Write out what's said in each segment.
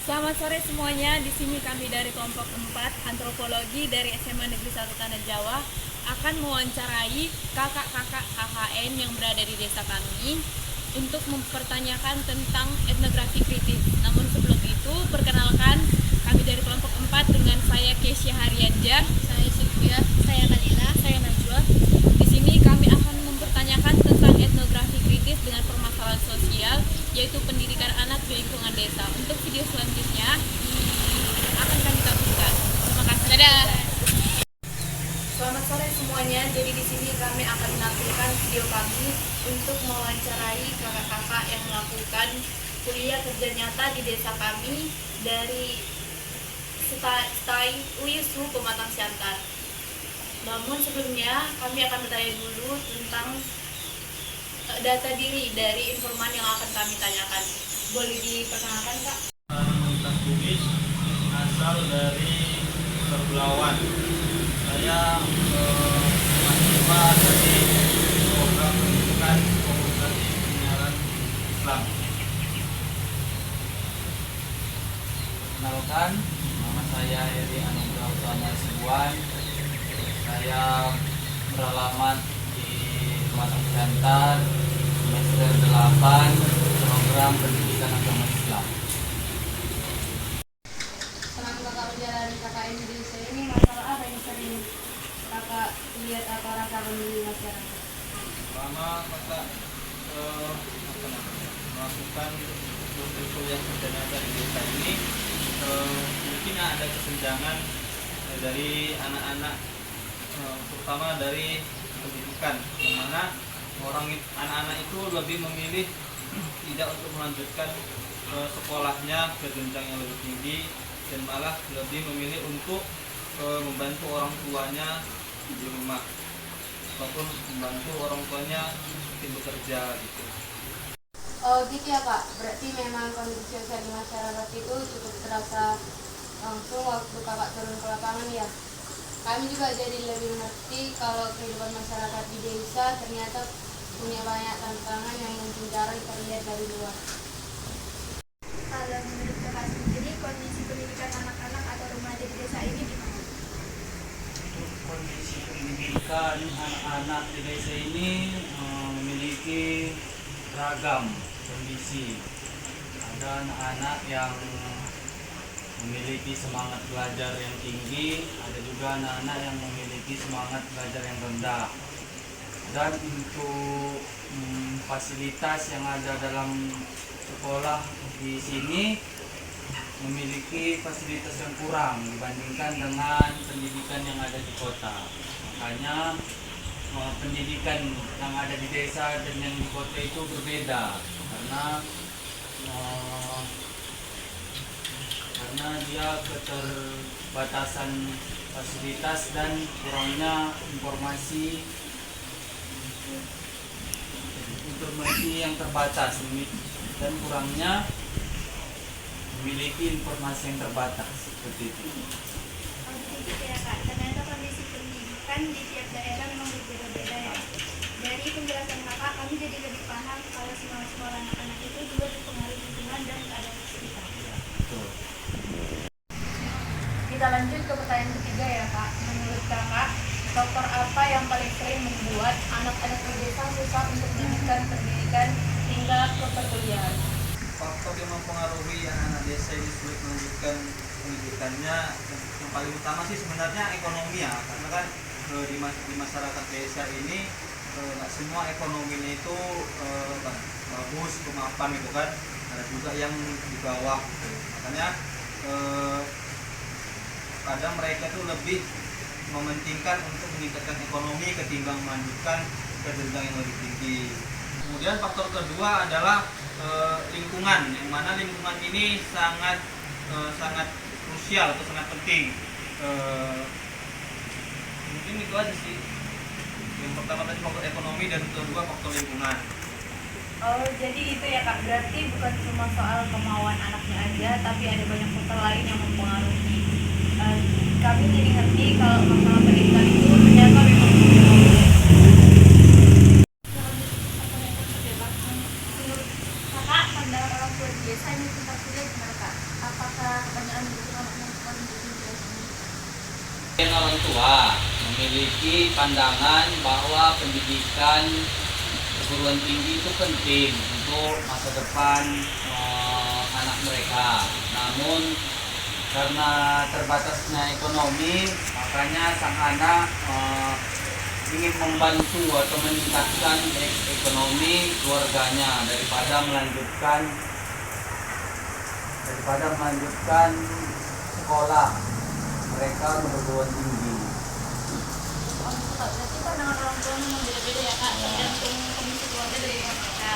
Selamat sore semuanya. Di sini kami dari kelompok 4 antropologi dari SMA Negeri 1 Tanah Jawa akan mewawancarai kakak-kakak KKN yang berada di desa kami untuk mempertanyakan tentang etnografi kritis. Namun sebelum itu, perkenalkan kami dari kelompok 4 dengan saya Kesya Harianja, saya Sylvia, saya Kalila, saya Najwa. Di sini kami akan mempertanyakan tentang etnografi kritis dengan permasalahan sosial, yaitu pendidikan anak di lingkungan desa. Untuk video selanjutnya akan kami tampilkan. Terima kasih. Dadah. Selamat sore semuanya. Jadi di sini kami akan menampilkan video kami untuk mewawancarai kakak-kakak yang melakukan kuliah kerja nyata di desa kami dari STAI UISU Pematang Siantar. Namun sebelumnya kami akan bertanya dulu tentang data diri dari informan yang akan kami tanyakan. Boleh diperkenalkan, Kak? Komunitas Bugis asal dari Terbelawan. Saya mahasiswa dari program pendidikan komunikasi penyiaran Islam. Perkenalkan, nama saya Heri Anugrah Utama Sibuan. Saya beralamat di Pematang Siantar, semester 8, program pendidikan agama Islam. Selama kakak menjalani KKN di desa ini, masalah apa yang sering kakak lihat atau rasakan di masyarakat? Selama kakak melakukan kuliah kerja nyata di desa ini, mungkin ada kesenjangan dari anak-anak, terutama dari pendidikan, yang mana anak-anak itu lebih memilih tidak untuk melanjutkan sekolahnya ke jenjang yang lebih tinggi, dan malah lebih memilih untuk membantu orang tuanya di rumah ataupun membantu orang tuanya mungkin bekerja gitu. Oh gitu ya kak, berarti memang kondisi sosial di masyarakat itu cukup terasa langsung waktu kakak turun ke lapangan ya. Kami juga jadi lebih mengerti kalau kehidupan masyarakat di desa ternyata punya banyak tantangan yang mungkin jarang terlihat dari luar. Kalau menurut kakak sendiri, kondisi pendidikan anak-anak atau remaja di desa ini gimana? Untuk kondisi pendidikan anak-anak di desa ini memiliki ragam kondisi. Ada anak-anak yang memiliki semangat belajar yang tinggi, ada juga anak-anak yang memiliki semangat belajar yang rendah. Dan untuk fasilitas yang ada dalam sekolah di sini memiliki fasilitas yang kurang dibandingkan dengan pendidikan yang ada di kota. Makanya pendidikan yang ada di desa dan yang di kota itu berbeda karena dia keterbatasan fasilitas dan kurangnya informasi yang terbatas dan kurangnya memiliki informasi yang terbatas seperti itu. Oh begitu ya kak, ternyata kondisi pendidikan di tiap daerah memang berbeda-beda ya. Dari penjelasan kakak, kami jadi lebih paham kalau sekolah anak-anak itu juga dipengaruhi lingkungan dan keadaan sekitar. Betul. Kita lanjut ke pertanyaan ketiga ya, Kak. Menurut Kakak, faktor apa yang paling sering membuat anak-anak di desa susah untuk mendapatkan pendidikan hingga ke perkuliahan? Faktor yang mempengaruhi anak-anak desa ini sulit melanjutkan pendidikannya, yang paling utama sih sebenarnya ekonomi ya, karena kan di masyarakat desa ini nggak semua ekonominya itu bagus, kemapan gitu kan, ada juga yang di bawah gitu. Makanya kadang mereka tuh lebih mementingkan untuk meningkatkan ekonomi ketimbang melanjutkan ke jenjang yang lebih tinggi. Kemudian faktor kedua adalah lingkungan, yang mana lingkungan ini sangat krusial atau sangat penting. Mungkin itu aja sih. Yang pertama tadi faktor ekonomi dan kedua faktor lingkungan. Oh, jadi itu ya, Kak. Berarti bukan cuma soal kemauan anaknya aja, tapi ada banyak faktor lain yang mempengaruhi. Kami jadi ngerti kalau masalah pendidikan itu ternyata memang Menurut kakak, pandangan orang tua di desa ini tentang kuliah gimana kak? Apakah Dan orang tua memiliki pandangan bahwa pendidikan perguruan tinggi itu penting untuk masa depan anak mereka. Namun karena terbatasnya ekonomi, makanya sang anak ingin membantu atau meningkatkan ekonomi keluarganya daripada melanjutkan sekolah mereka ke perguruan tinggi. Berarti pandangan orang tua memang beda-beda ya kak, tergantung kondisi keluarga dari mereka.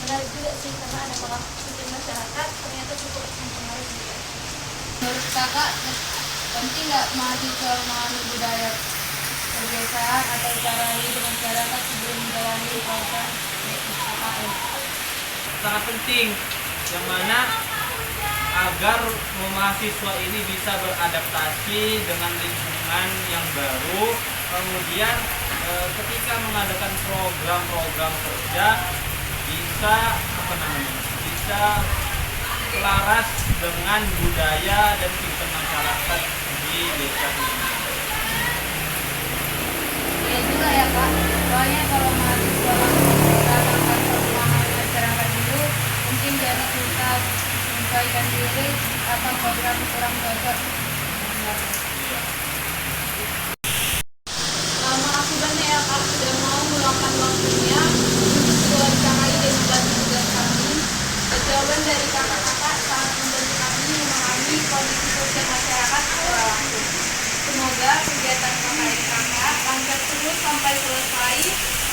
Menarik juga sih karena ada pola pikir masyarakat ternyata cukup mempengaruhi juga. Menurut kakak penting nggak mahasiswa memahami budaya pedesaan atau cara hidup masyarakat sebelum menjalani program KKN? Sangat penting, yang mana agar mahasiswa ini bisa beradaptasi dengan lingkungan yang baru, kemudian ketika mengadakan program-program kerja bisa bisa selaras dengan budaya dan kehidupan masyarakat di desa ini. Iya juga ya kak, soalnya kalau mahasiswa langsung datang kantor memahami masyarakat dulu mungkin jadi susah menyesuaikan diri atau program kurang cocok. Maaf banyak ya kak sudah mau meluangkan waktunya untuk diwawancarai dengan tugas kami. Jawaban dari kakak-kakak sangat membantu kami memahami kondisi sosial masyarakat secara langsung. Semoga kegiatan KKN kakak lancar terus sampai selesai,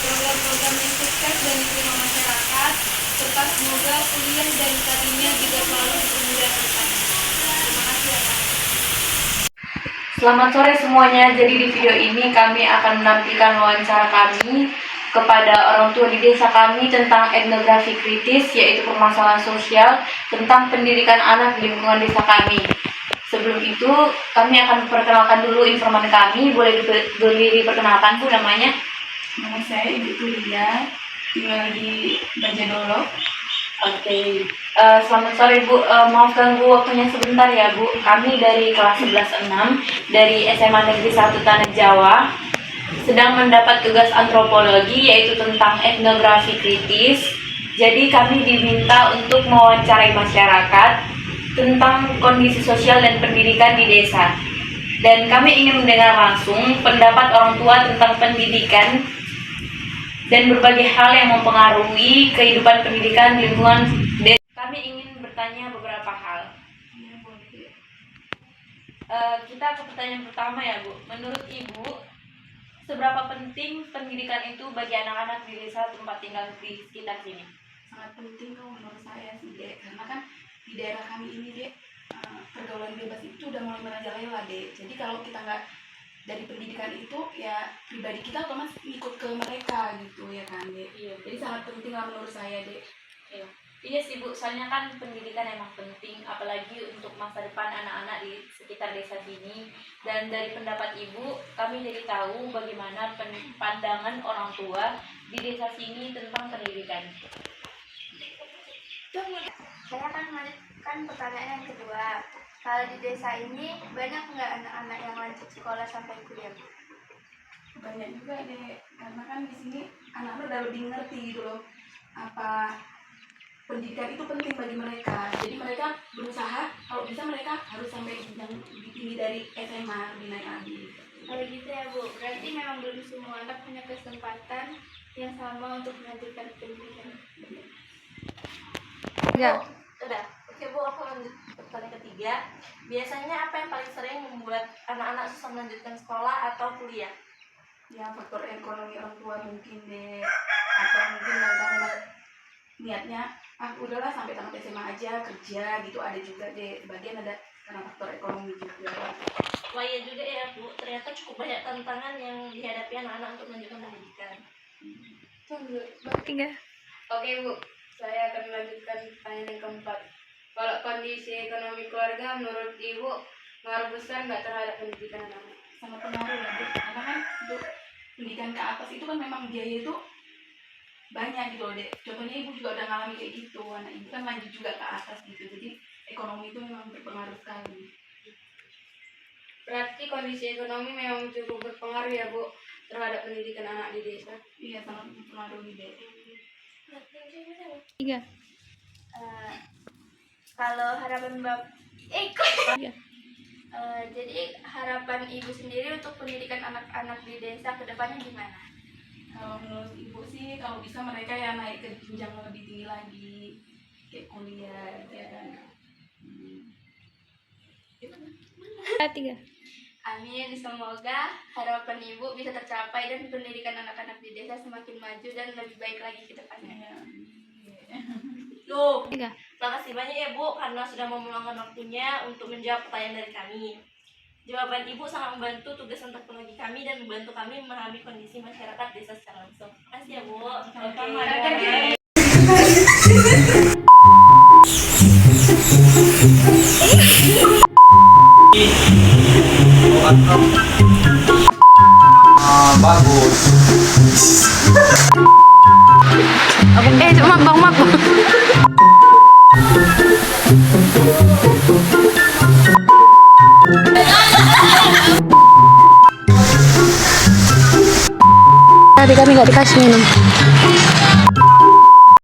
program-program yang sukses dan diterima masyarakat, serta semoga kuliah dan karirnya juga selalu dipermudah depannya. Terima kasih ya kak. Selamat sore semuanya. Jadi di video ini kami akan menampilkan wawancara kami kepada orang tua di desa kami tentang etnografi kritis, yaitu permasalahan sosial tentang pendidikan anak di lingkungan desa kami. Sebelum itu, kami akan perkenalkan dulu informan kami. Boleh berdiri perkenalkan Bu namanya? Nama saya Ibu Tulia, tinggal di Bajadolo. Oke. Selamat sore Bu. Maaf ganggu waktunya sebentar ya Bu. Kami dari kelas 11-6 dari SMA Negeri 1 Tanah Jawa sedang mendapat tugas antropologi, yaitu tentang etnografi kritis. Jadi kami diminta untuk mewawancarai masyarakat tentang kondisi sosial dan pendidikan di desa. Dan kami ingin mendengar langsung pendapat orang tua tentang pendidikan dan berbagai hal yang mempengaruhi kehidupan pendidikan di lingkungan desa. Kami ingin bertanya beberapa hal. Kita ke pertanyaan pertama ya Bu. Menurut Ibu, seberapa penting pendidikan itu bagi anak-anak di desa tempat tinggal di sekitar sini? Sangat penting kalau menurut saya sih Dek, karena kan di daerah kami ini Dek, pergaulan bebas itu udah mulai merajalela Dek. Jadi kalau kita nggak dari pendidikan itu ya pribadi kita otomatis ikut ke mereka gitu ya kan Dek. Iya. Jadi sangat penting lah menurut saya Dek. Iya sih Bu, soalnya kan pendidikan emang penting, apalagi untuk masa depan anak-anak di sekitar desa sini. Dan dari pendapat Ibu, kami jadi tahu bagaimana pandangan orang tua di desa sini tentang pendidikan. Saya akan melanjutkan pertanyaan yang kedua. Kalau di desa ini banyak nggak anak-anak yang lanjut sekolah sampai kuliah? Banyak juga Dek, karena kan di sini anak-anak udah lebih ngerti gitu loh apa pendidikan itu penting bagi mereka. Jadi mereka berusaha kalau bisa mereka harus sampai jenjang lebih tinggi dari SMA, lebih naik lagi. Kalau gitu ya Bu, berarti memang belum semua anak punya kesempatan yang sama untuk melanjutkan pendidikan. Ya. Udah, oke Bu, aku lanjut ke pertanyaan ketiga. Biasanya apa yang paling sering membuat anak-anak susah melanjutkan sekolah atau kuliah? Ya faktor ekonomi orang tua mungkin Dek, atau mungkin mereka niatnya udahlah sampai tamat SMA aja kerja gitu, ada juga Dek. Bagian ada karena faktor ekonomi juga. Wah iya juga ya Bu, ternyata cukup banyak tantangan yang dihadapi anak-anak untuk melanjutkan pendidikan. Tiga. Oke Bu, saya akan melanjutkan pertanyaan yang keempat. Kalau kondisi ekonomi keluarga menurut Ibu ngaruh besar nggak terhadap pendidikan anak? Sangat pengaruh ya Dek, karena kan untuk pendidikan ke atas itu kan memang biaya itu banyak gitu loh Dek. Contohnya Ibu juga udah ngalami kayak gitu, anak Ibu kan lanjut juga ke atas gitu. Jadi ekonomi itu memang berpengaruh sekali. Berarti kondisi ekonomi memang cukup berpengaruh ya Bu terhadap pendidikan anak di desa. Iya, sangat mempengaruhi deh. 3. Kalau harapan Iya. jadi harapan ibu sendiri untuk pendidikan anak-anak di desa ke depannya gimana? Kalau menurut ibu sih, kalau bisa mereka ya naik ke jenjang yang lebih tinggi lagi, kayak kuliah gitu ya kan. 3. Amin, semoga harapan ibu bisa tercapai dan pendidikan anak-anak di desa semakin maju dan lebih baik lagi ke depannya. Loh, 3. makasih banyak ya Bu karena sudah mau meluangkan waktunya untuk menjawab pertanyaan dari kami. Jawaban Ibu sangat membantu tugas antropogi kami dan membantu kami memahami kondisi masyarakat desa secara langsung. Makasih ya Bu. Oke. Bagus. Cuma Bang Mak. Tadi kami nggak dikasih minum.